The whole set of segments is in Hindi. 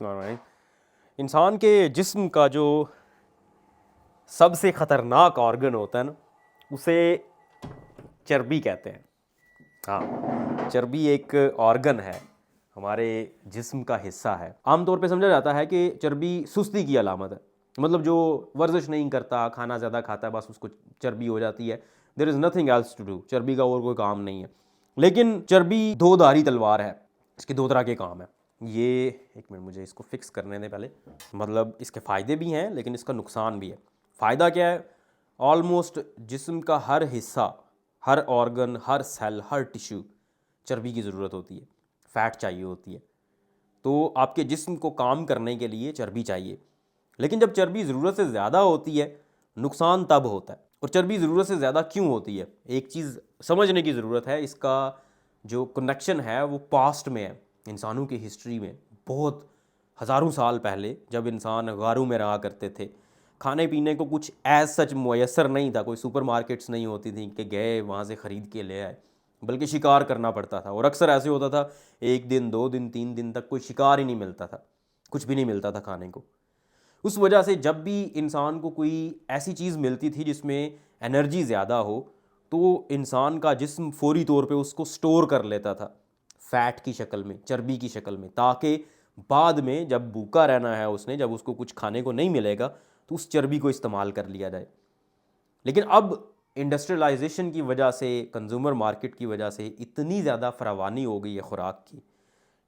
बिस्मिल्लाह। इंसान के जिस्म का जो सबसे ख़तरनाक ऑर्गन होता है ना, उसे चर्बी कहते हैं। हाँ, चर्बी एक ऑर्गन है, हमारे जिस्म का हिस्सा है। आमतौर पे समझा जाता है कि चर्बी सुस्ती की अलामत है। मतलब जो वर्जिश नहीं करता, खाना ज़्यादा खाता है, बस उसको चर्बी हो जाती है। There is nothing else to do, चर्बी का और कोई काम नहीं है। लेकिन चर्बी दो धारी तलवार है, इसके दो तरह के काम है। ये एक मिनट, मुझे इसको फिक्स करने दें पहले। मतलब इसके फ़ायदे भी हैं लेकिन इसका नुकसान भी है। फ़ायदा क्या है? ऑलमोस्ट जिस्म का हर हिस्सा, हर ऑर्गन, हर सेल, हर टिश्यू चर्बी की ज़रूरत होती है, फ़ैट चाहिए होती है। तो आपके जिस्म को काम करने के लिए चर्बी चाहिए। लेकिन जब चर्बी ज़रूरत से ज़्यादा होती है, नुकसान तब होता है। और चर्बी ज़रूरत से ज़्यादा क्यों होती है, एक चीज़ समझने की ज़रूरत है। इसका जो कनेक्शन है वो पास्ट में है, इंसानों की हिस्ट्री में। बहुत हज़ारों साल पहले जब इंसान गारों में रहा करते थे, खाने पीने को कुछ एज सच मुयसर नहीं था, कोई सुपर मार्केट्स नहीं होती थी कि गए वहाँ से ख़रीद के ले आए, बल्कि शिकार करना पड़ता था। और अक्सर ऐसे होता था, एक दिन, 2 दिन, 3 दिन तक कोई शिकार ही नहीं मिलता था, कुछ भी नहीं मिलता था खाने को। उस वजह से जब भी इंसान को कोई ऐसी चीज़ मिलती थी जिसमें एनर्जी ज़्यादा हो, तो इंसान का जिस्म फौरी तौर पे उसको स्टोर कर लेता था फ़ैट की शक्ल में, चर्बी की शक्ल में, ताकि बाद में जब भूखा रहना है उसने, जब उसको कुछ खाने को नहीं मिलेगा, तो उस चर्बी को इस्तेमाल कर लिया जाए। लेकिन अब इंडस्ट्रियलाइजेशन की वजह से, कंज्यूमर मार्केट की वजह से इतनी ज़्यादा फरावानी हो गई है खुराक की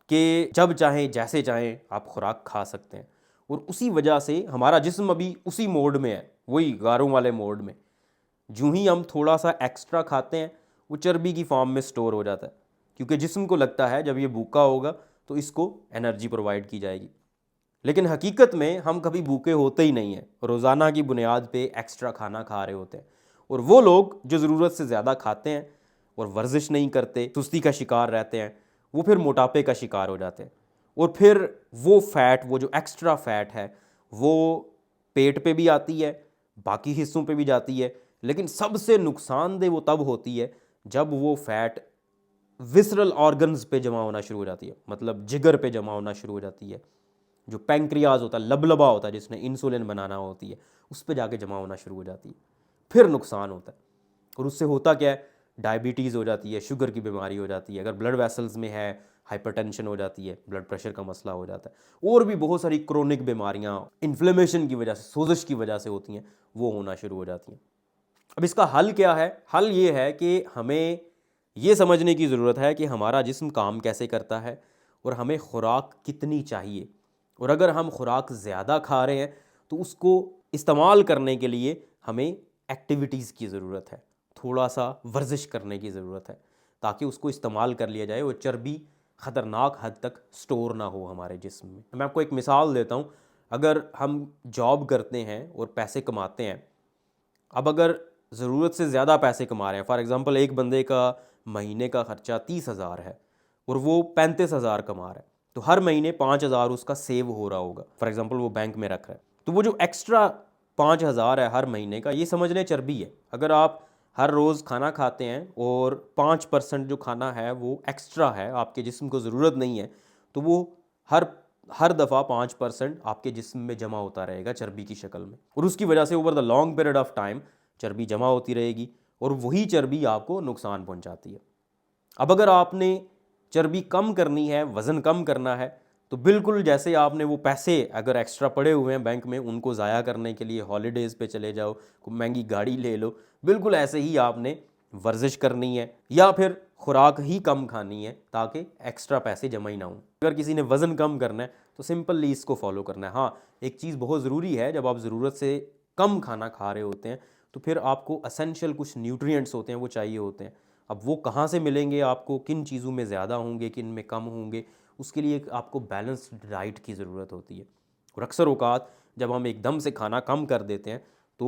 कि जब चाहें जैसे चाहें आप खुराक खा सकते हैं। और उसी वजह से हमारा जिस्म अभी उसी मोड में है, वही गारों वाले मोड में। जूँ ही हम थोड़ा सा एक्स्ट्रा खाते हैं, वो चर्बी की फॉर्म में स्टोर हो जाता है, क्योंकि जिस्म को लगता है जब ये भूखा होगा तो इसको एनर्जी प्रोवाइड की जाएगी। लेकिन हकीकत में हम कभी भूखे होते ही नहीं हैं, रोज़ाना की बुनियाद पे एक्स्ट्रा खाना खा रहे होते हैं। और वो लोग जो ज़रूरत से ज़्यादा खाते हैं और वर्जिश नहीं करते, सुस्ती का शिकार रहते हैं, वो फिर मोटापे का शिकार हो जाते हैं। और फिर वो फ़ैट, वो जो एक्स्ट्रा फ़ैट है, वो पेट पे भी आती है, बाकी हिस्सों पे भी जाती है। लेकिन सबसे नुकसानदेह वो तब होती है जब वो फ़ैट विसरल ऑर्गन्स पे जमा होना शुरू हो जाती है, मतलब जिगर पे जमा होना शुरू हो जाती है। जो पैंक्रियाज होता है, लबलबा होता है जिसने इंसुलिन बनाना होती है, उस पर जाके जमा होना शुरू हो जाती है, फिर नुकसान होता है। और उससे होता क्या है? डायबिटीज़ हो जाती है, शुगर की बीमारी हो जाती है, अगर ब्लड वेसल्स में है हाइपरटेंशन हो जाती है, ब्लड प्रेशर का मसला हो जाता है, और भी बहुत सारी क्रोनिक बीमारियाँ इन्फ्लेमेशन की वजह से, सोजिश की वजह से होती हैं, वो होना शुरू हो जाती हैं। अब इसका हल क्या है? हल ये है कि हमें ये समझने की ज़रूरत है कि हमारा जिस्म काम कैसे करता है और हमें खुराक कितनी चाहिए। और अगर हम खुराक ज़्यादा खा रहे हैं तो उसको इस्तेमाल करने के लिए हमें एक्टिविटीज़ की ज़रूरत है, थोड़ा सा वर्जिश करने की ज़रूरत है, ताकि उसको इस्तेमाल कर लिया जाए और चर्बी ख़तरनाक हद तक स्टोर ना हो हमारे जिस्म में। मैं आपको एक मिसाल देता हूँ। अगर हम जॉब करते हैं और पैसे कमाते हैं, अब अगर ज़रूरत से ज़्यादा पैसे कमा रहे हैं, फॉर एग्ज़ाम्पल एक बंदे का महीने का ख़र्चा 30,000 है और वो 35,000 कमा रहा है, तो हर महीने 5,000 उसका सेव हो रहा होगा, फॉर एग्ज़ाम्पल वो बैंक में रख रहा है। तो वो जो एक्स्ट्रा 5,000 है हर महीने का, ये समझ लें चर्बी है। अगर आप हर रोज़ खाना खाते हैं और 5% जो खाना है वो एक्स्ट्रा है, आपके जिस्म को ज़रूरत नहीं है, तो वो हर हर दफ़ा 5% आपके जिस्म में जमा होता रहेगा चर्बी की शक्ल में। और उसकी वजह से over the long period of time चर्बी जमा होती रहेगी और वही चर्बी आपको नुकसान पहुंचाती है। अब अगर आपने चर्बी कम करनी है, वज़न कम करना है, तो बिल्कुल जैसे आपने वो पैसे अगर एक्स्ट्रा पड़े हुए हैं बैंक में, उनको ज़ाया करने के लिए हॉलीडेज़ पे चले जाओ, कोई महंगी गाड़ी ले लो, बिल्कुल ऐसे ही आपने वर्जिश करनी है या फिर खुराक ही कम खानी है ताकि एक्स्ट्रा पैसे जमा ही ना हों। अगर किसी ने वज़न कम करना है तो सिंपली इसको फॉलो करना है। हाँ, एक चीज़ बहुत ज़रूरी है, जब आप ज़रूरत से कम खाना खा रहे होते हैं तो फिर आपको एसेंशियल कुछ न्यूट्रिएंट्स होते हैं, वो चाहिए होते हैं। अब वो कहाँ से मिलेंगे आपको, किन चीज़ों में ज़्यादा होंगे, किन में कम होंगे, उसके लिए आपको बैलेंस्ड डाइट की ज़रूरत होती है। और अक्सर औक़ात जब हम एकदम से खाना कम कर देते हैं तो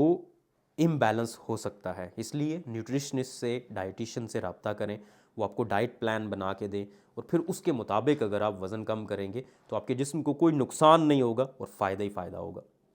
इम्बैलेंस हो सकता है। इसलिए न्यूट्रिशनिस्ट से, डाइटिशियन से रब्ता करें, वो आपको डाइट प्लान बना के दें और फिर उसके मुताबिक अगर आप वज़न कम करेंगे तो आपके जिस्म को कोई नुकसान नहीं होगा और फ़ायदा ही फ़ायदा होगा।